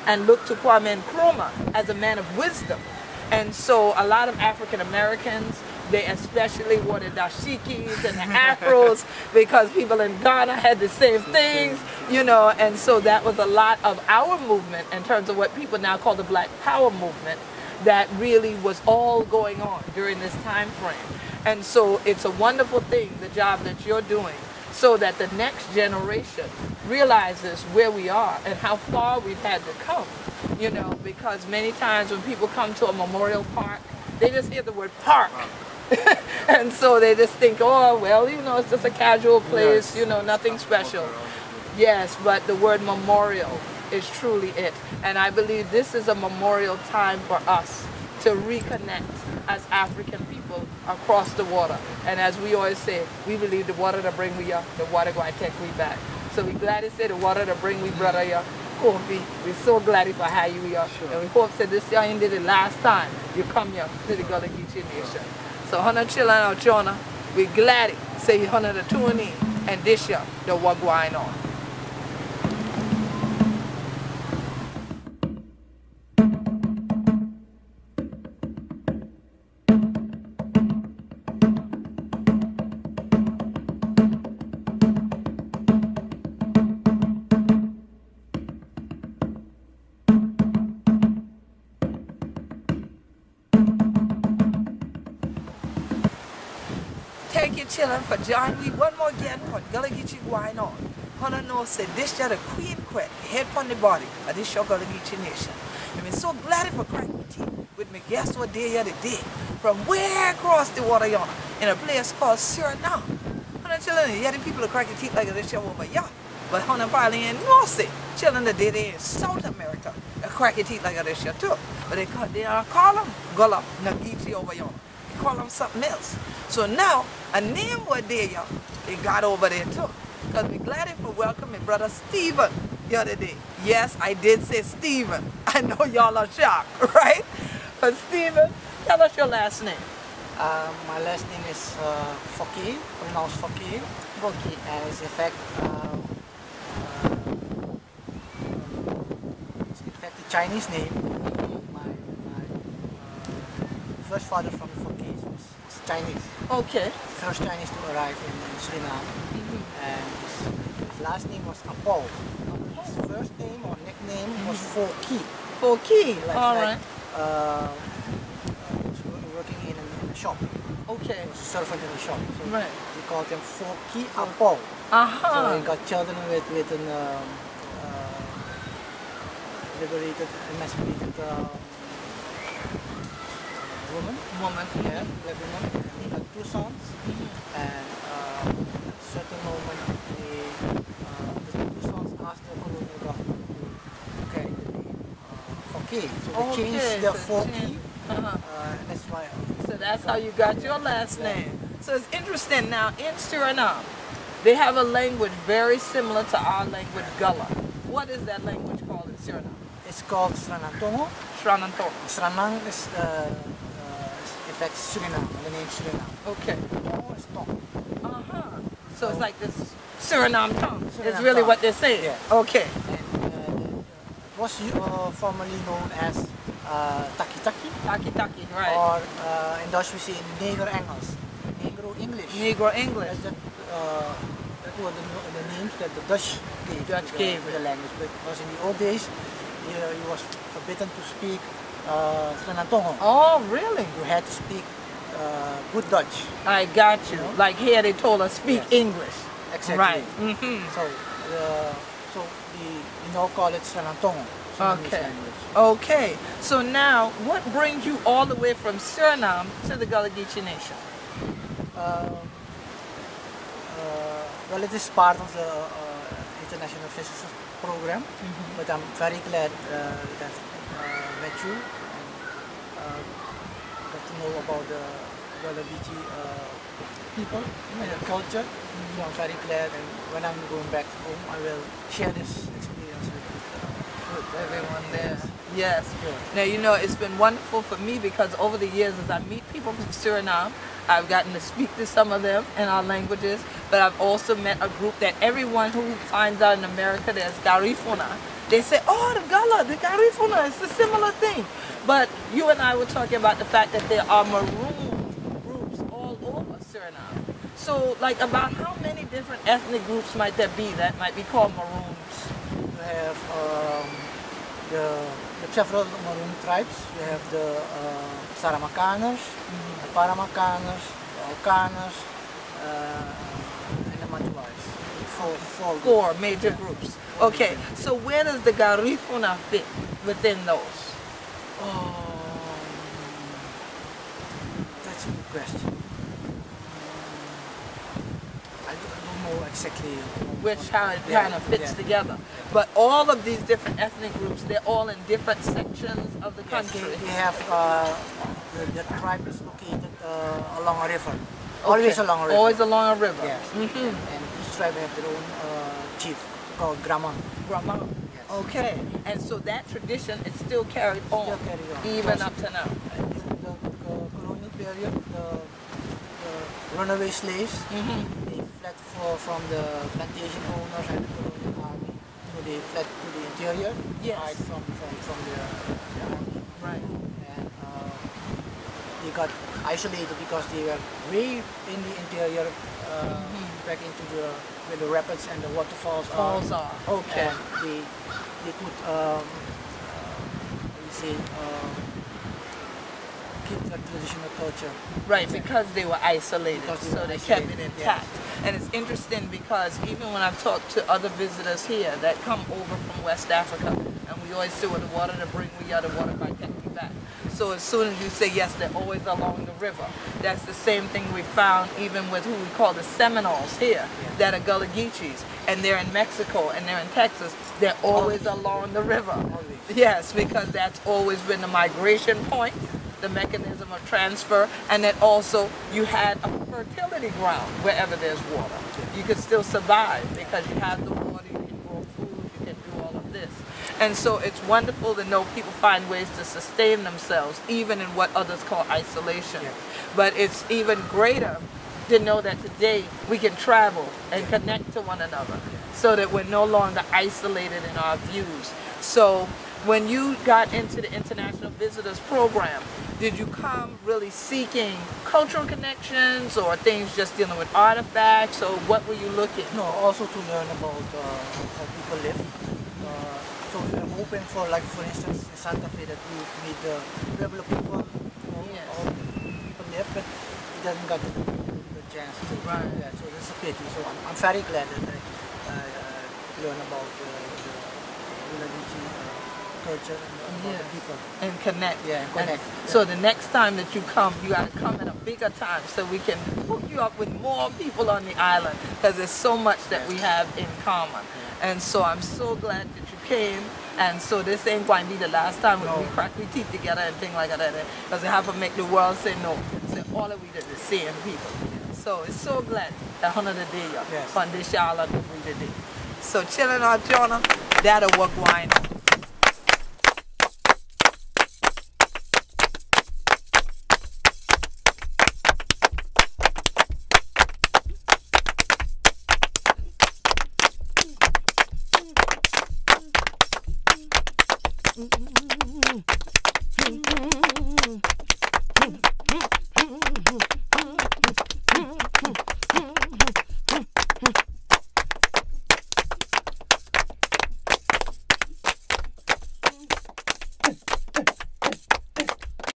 and looked to Kwame Nkrumah as a man of wisdom. And so a lot of African Americans, they especially wore the dashikis and the afros because people in Ghana had the same things, you know, and so that was a lot of our movement in terms of what people now call the Black Power movement that really was all going on during this time frame. And so it's a wonderful thing, the job that you're doing, so that the next generation realizes where we are and how far we've had to come, you know, because many times when people come to a memorial park, they just hear the word park. And so they just think, oh, well, you know, it's just a casual place, you know, nothing special. Yes, but the word memorial is truly it. And I believe this is a memorial time for us to reconnect as African people across the water. And as we always say, we believe the water that bring we up, the water going to take we back. So we're glad to say the water that bring we brother here. We're so glad for how you are. Sure. And we hope that this year ain't the last time you come here to the Gullah Geechee Nation. So Hana chillin out Jonah, we're glad to say Hana to tune in and Disya the what Gwine on. Take your chillin' for John. We one more again for Gullah Geechee Gwine on. Hana know say this the Queen Quet, head on the body of this show Gullah Geechee Nation. And we're so glad for cracking teeth with me guess what day of the day from way across the water yonder in a place called Suriname. Hana chillin', yeah, the people are cracking teeth like this show over here. But Hana probably in North Sea, chillin' the day they in South America, cracking teeth like this show too. But they call them Gullah Geechee over yonder. Call them something else. So now, a name was there, y'all. They got over there too. Because we're glad for welcoming brother Stephen the other day. Yes, I did say Stephen. I know y'all are shocked, right? But Stephen, tell us your last name. My last name is Foki, pronounced Foki. Foki. And it's in fact the Chinese name. My first father from Foki was Chinese. Okay. First Chinese to arrive in Suriname. And his last name was Apol. His first name or nickname was Foki. Foki, all right. He was working in a shop. Okay. He was a servant in the shop. So right. we called him Foki Apol. So he got children with an liberated, emancipated woman, yeah, black woman, and he had two sons, and at a certain moment, the two sons asked the colonial government to carry the name Foki. So they changed the Foki, that's why. So that's how you got your last name. So it's interesting now, in Suriname, they have a language very similar to our language, Gullah. What is that language called in Suriname? It's called Sranantongo. Sranantongo. Sranang is in fact Suriname, the name Suriname. Okay. Tongo is tongue. So it's like this Suriname tongue. Suriname It's really tongue. what they're saying. Yeah. Okay. And it was formerly known as Taki-Taki. Taki-Taki, right. Or in Dutch we say Negro Engels. Negro English. Negro English. That were the names that the Dutch gave the language. Because in the old days, it was forbidden to speak Sranantongo. Oh, really? You had to speak good Dutch. I got you. know? Like here they told us speak English. Exactly. Right. So we now call it Sranantongo. Okay. Okay. So now, what brings you all the way from Suriname to the Gullah Geechee Nation? Well, it is part of the International Visitors Program, but I'm very glad that I met you and got to know about the Gullah Geechee people and the culture. So I'm very glad, and when I'm going back home, I will share this experience with Everyone there. Yes. Good. Now, you know, it's been wonderful for me because over the years as I meet people from Suriname, I've gotten to speak to some of them in our languages, but I've also met a group that everyone who finds out in America there's Garifuna, they say, oh, the Gullah, the Garifuna, it's a similar thing. But you and I were talking about the fact that there are maroon groups all over Suriname. So, like, about how many different ethnic groups might there be that might be called maroons? You have the several maroon tribes. You have the Saramakaners, the Paramakaners, the Alkaners, and the Matuais. Four major groups. Okay, so where does the Garifuna fit within those? That's a good question. I don't know exactly How it kind of fits together. But all of these different ethnic groups, they're all in different sections of the country. Yes, they have, the tribe is located along a river. Always along a river. Always along a river. Yes. And each tribe have their own chief called Grama. Grama. Yes. Okay. And so that tradition is still carried on, even up to now. In the colonial period, the runaway slaves, they fled from the plantation owners and the colonial army. So they fled to the interior, hide from the army. Right. And they got isolated because they were way in the interior, back into where the rapids and the waterfalls are. Okay. And they could, keep their traditional culture. Right, because they were isolated, so they kept it intact. Yes. And it's interesting because even when I've talked to other visitors here that come over from West Africa, and we always say, well, the water to bring we are, the water by take me back. So as soon as you say yes, they're always along the river. That's the same thing we found even with who we call the Seminoles here, that are Gullah Geechees, and they're in Mexico and they're in Texas. They're always along the river. Yes, because that's always been the migration point, the mechanism of transfer, and then also you had a fertility ground wherever there's water. You can still survive because you have the water, you can grow food, you can do all of this. And so it's wonderful to know people find ways to sustain themselves, even in what others call isolation. But it's even greater to know that today we can travel and connect to one another so that we're no longer isolated in our views. So when you got into the International Visitors Program, did you come really seeking cultural connections or things just dealing with artifacts, or what were you looking? No, also to learn about how people live. So we are hoping for, like, for instance, in Santa Fe, that we would meet the Pueblo people, how people live, but we didn't get the chance to. Right. Yeah, so that's a pity. So I'm very glad that I learn about the culture and about the people. And connect. Yeah, and connect. So the next time that you come, you got to come at a bigger time so we can hook you up with more people on the island, because there's so much that we have in common. And so I'm so glad that you came. And so this ain't going to be the last time we crack we teeth together and things like that. Because we have to make the world say no. Say all of we are the same people. So it's so glad that 100 a day on this island we did. So chilling out, Jonah, that'll work wine.